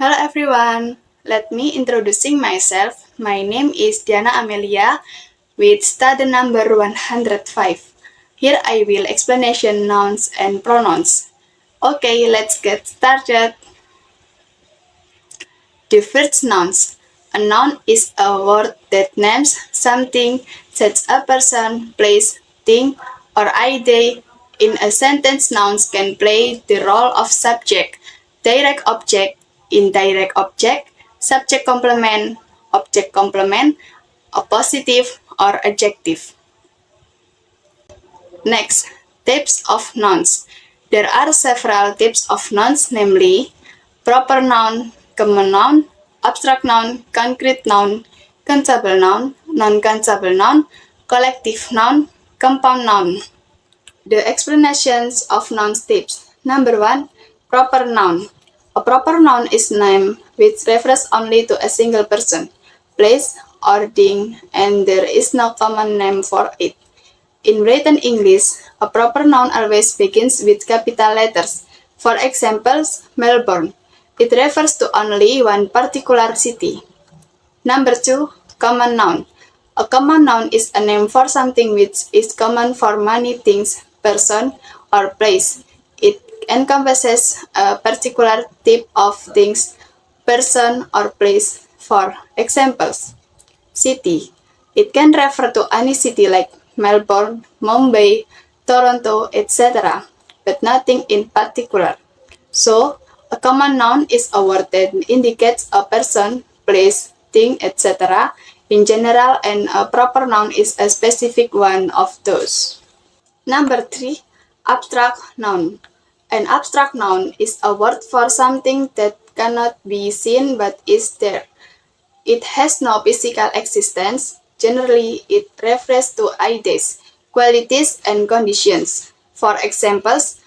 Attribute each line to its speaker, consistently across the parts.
Speaker 1: Hello everyone, let me introducing myself. My name is Diana Amelia with study number 105. Here I will explanation nouns and pronouns. Okay, let's get started. The first nouns. A noun is a word that names something such as a person, place, thing, or idea. In a sentence, nouns can play the role of subject, direct object, indirect object, subject complement, object complement, a positive or adjective. Next, types of nouns. There are several types of nouns, namely proper noun, common noun, abstract noun, concrete noun, countable noun, non-countable noun, collective noun, compound noun. The explanations of noun types. Number 1. Proper noun. A proper noun is a name which refers only to a single person, place, or thing, and there is no common name for it. In written English, a proper noun always begins with capital letters. For example, Melbourne. It refers to only one particular city. Number 2. Common noun. A common noun is a name for something which is common for many things, person, or place. It encompasses a particular type of things, person, or place. For examples, city. It can refer to any city like Melbourne, Mumbai, Toronto, etc., but nothing in particular. So, a common noun is a word that indicates a person, place, thing, etc. in general, and a proper noun is a specific one of those. Number 3. Abstract noun. An abstract noun is a word for something that cannot be seen but is there. It has no physical existence. Generally, it refers to ideas, qualities, and conditions. For examples,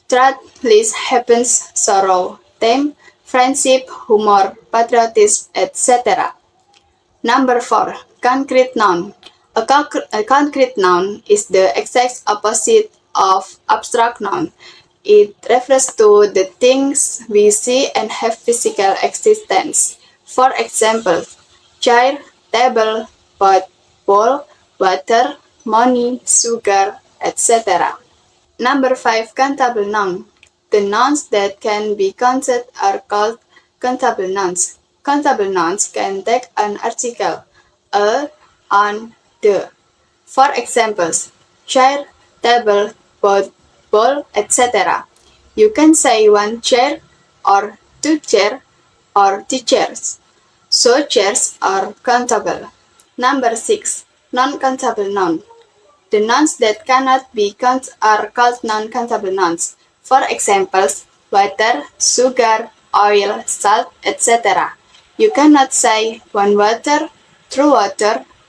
Speaker 1: truth, bliss, happiness, sorrow, time, friendship, humor, patriotism, etc. Number 4. Concrete noun. A concrete noun is the exact opposite of abstract noun. It refers to the things we see and have physical existence. For example, chair, table, pot, bowl, water, money, sugar, etc. Number 5. Countable noun. The nouns that can be counted are called countable nouns. Countable nouns can take an article, a, on, the. For examples, chair, table, pot, bowl, etc. You can say one chair or two chairs or two chairs. So chairs are countable. Number 6. Non-countable noun. The nouns that cannot be counted are called non-countable nouns. For examples, water, sugar, oil, salt, etc. You cannot say one water,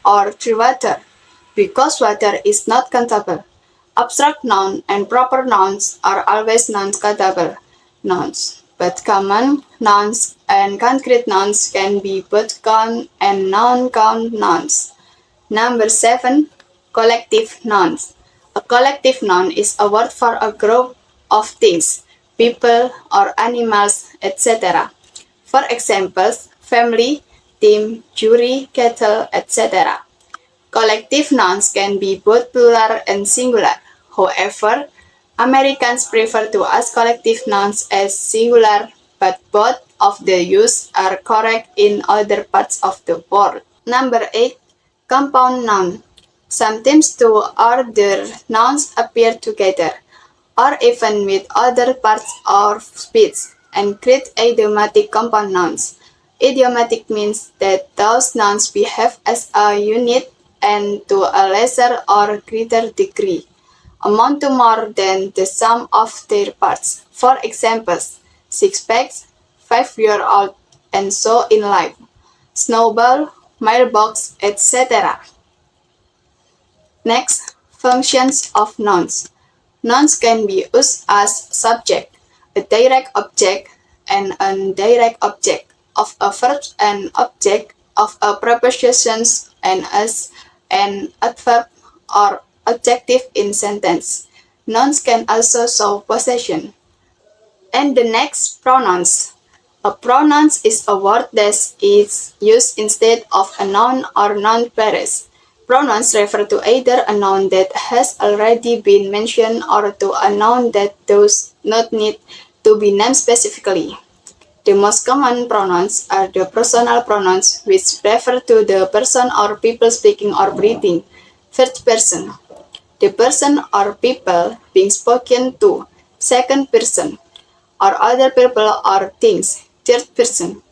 Speaker 1: or three water, because water is not countable. Abstract noun and proper nouns are always non-countable nouns, but common nouns and concrete nouns can be both count and non-count nouns. Number 7. Collective nouns. A collective noun is a word for a group of things, people or animals, etc. For examples, family, team, jury, cattle, etc. Collective nouns can be both plural and singular. However, Americans prefer to use collective nouns as singular, but both of the use are correct in other parts of the world. Number 8. Compound noun. Sometimes two or more nouns appear together, or even with other parts of speech, and create idiomatic compound nouns. Idiomatic means that those nouns behave as a unit and to a lesser or greater degree amount to more than the sum of their parts. For examples, six-packs, 5-year-old, and so in life, snowball, mailbox, etc. Next, functions of nouns. Nouns can be used as subject, a direct object, and an indirect object of a verb and object of a preposition, and as an adverb or adjective in sentence. Nouns can also show possession. And the next, pronouns. A pronoun is a word that is used instead of a noun or noun phrase. Pronouns refer to either a noun that has already been mentioned or to a noun that does not need to be named specifically. The most common pronouns are the personal pronouns, which refer to the person or people speaking or breathing, first person. The person or people being spoken to, second person, or other people or things, third person.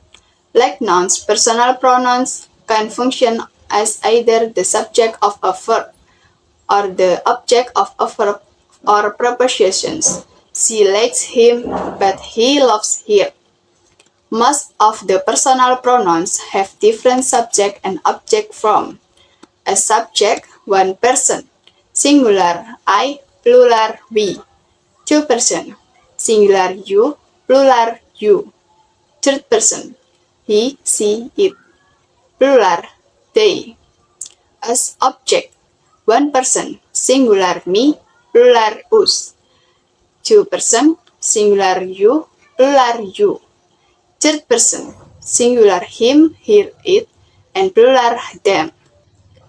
Speaker 1: Like nouns, personal pronouns can function as either the subject of a verb or the object of a verb or prepositions. She likes him, but he loves her. Most of the personal pronouns have different subject and object form. A subject, one person, singular I, plural we. Two person, singular you, plural you. Third person, he, she, it, plural they. As object, one person, singular me, plural us. Two person, singular you, plural you. Third person, singular him, her, it, and plural them.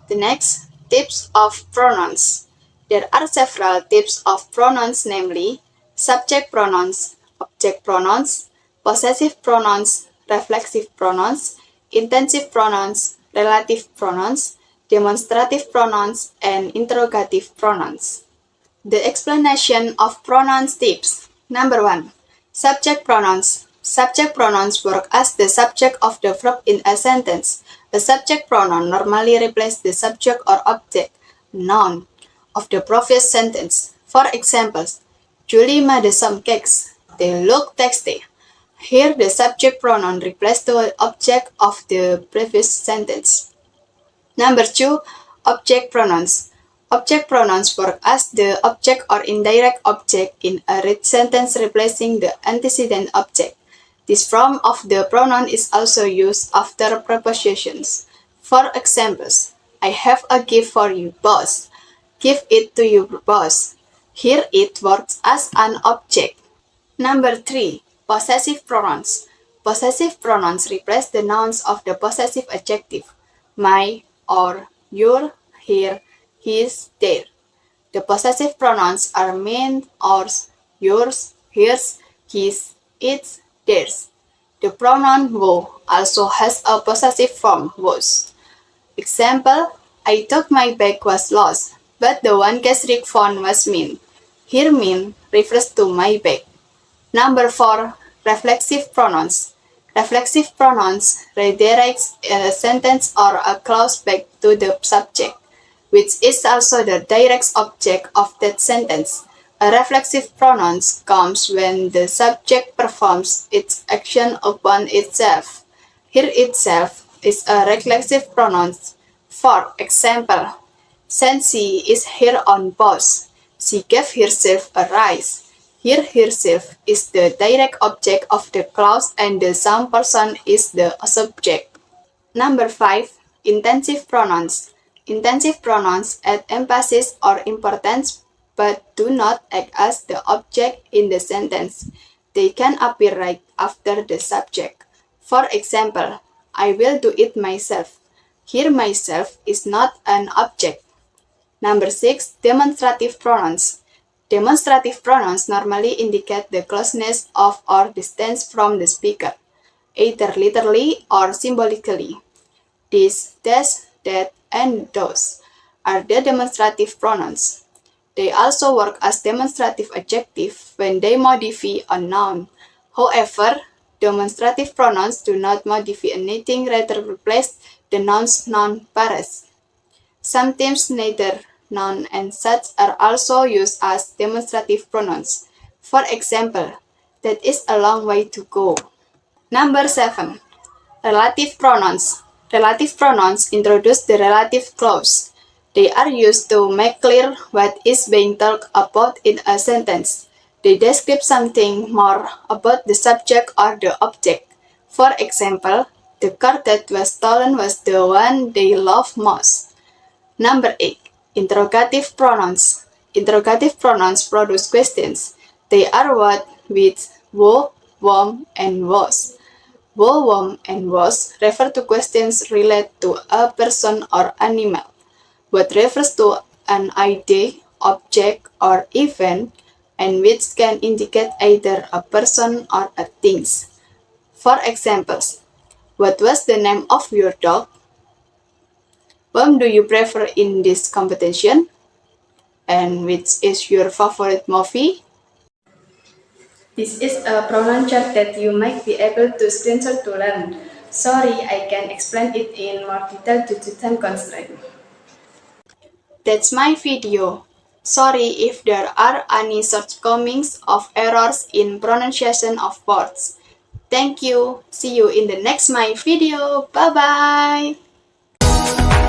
Speaker 1: The next, types of pronouns. There are several types of pronouns, namely subject pronouns, object pronouns, possessive pronouns, reflexive pronouns, intensive pronouns, relative pronouns, demonstrative pronouns, and interrogative pronouns. The explanation of pronouns types. Number 1. Subject pronouns. Subject pronouns work as the subject of the verb in a sentence. A subject pronoun normally replaces the subject or object, noun, of the previous sentence. For example, Julie made some cakes. They look tasty. Here the subject pronoun replaces the object of the previous sentence. Number 2. Object pronouns. Object pronouns work as the object or indirect object in a read sentence replacing the antecedent object. This form of the pronoun is also used after prepositions. For examples, I have a gift for you, boss. Give it to your boss. Here it works as an object. Number 3. Possessive pronouns. Possessive pronouns replace the nouns of the possessive adjective, my, or, your, her, his, their. The possessive pronouns are mine, ours, yours, hers, his, its, theirs. The pronoun wo also has a possessive form, was. Example, I thought my bag was lost, but the one Kesrik found was mine. Here mine refers to my bag. Number 4. Reflexive pronouns. Reflexive pronouns redirects a sentence or a clause back to the subject, which is also the direct object of that sentence. A reflexive pronoun comes when the subject performs its action upon itself. Here itself is a reflexive pronoun. For example, since she is her own boss, she gave herself a raise. Here herself is the direct object of the clause and the some person is the subject. Number 5. Intensive pronouns. Intensive pronouns add emphasis or importance but do not act as the object in the sentence. They can appear right after the subject. For example, I will do it myself. Here myself is not an object. Number 6. Demonstrative pronouns. Demonstrative pronouns normally indicate the closeness of or distance from the speaker, either literally or symbolically. This, that, and those are the demonstrative pronouns. They also work as demonstrative adjective when they modify a noun. However, demonstrative pronouns do not modify anything, rather replace the noun's noun pairs. Sometimes neither noun and such are also used as demonstrative pronouns. For example, that is a long way to go. Number 7. Relative pronouns. Relative pronouns introduce the relative clause. They are used to make clear what is being talked about in a sentence. They describe something more about the subject or the object. For example, the car that was stolen was the one they love most. Number 8. Interrogative pronouns. Interrogative pronouns produce questions. They are what, which, wo, whom, and was. Wom and was refer to questions related to a person or animal. What refers to an idea, object, or event, and which can indicate either a person or a things. For examples, what was the name of your dog? Whom do you prefer in this competition? And which is your favorite movie? This is a pronoun chart that you might be able to screenshot to learn. Sorry, I can explain it in more detail due to time constraint. That's my video. Sorry if there are any shortcomings of errors in pronunciation of words. Thank you. See you in the next my video. Bye bye.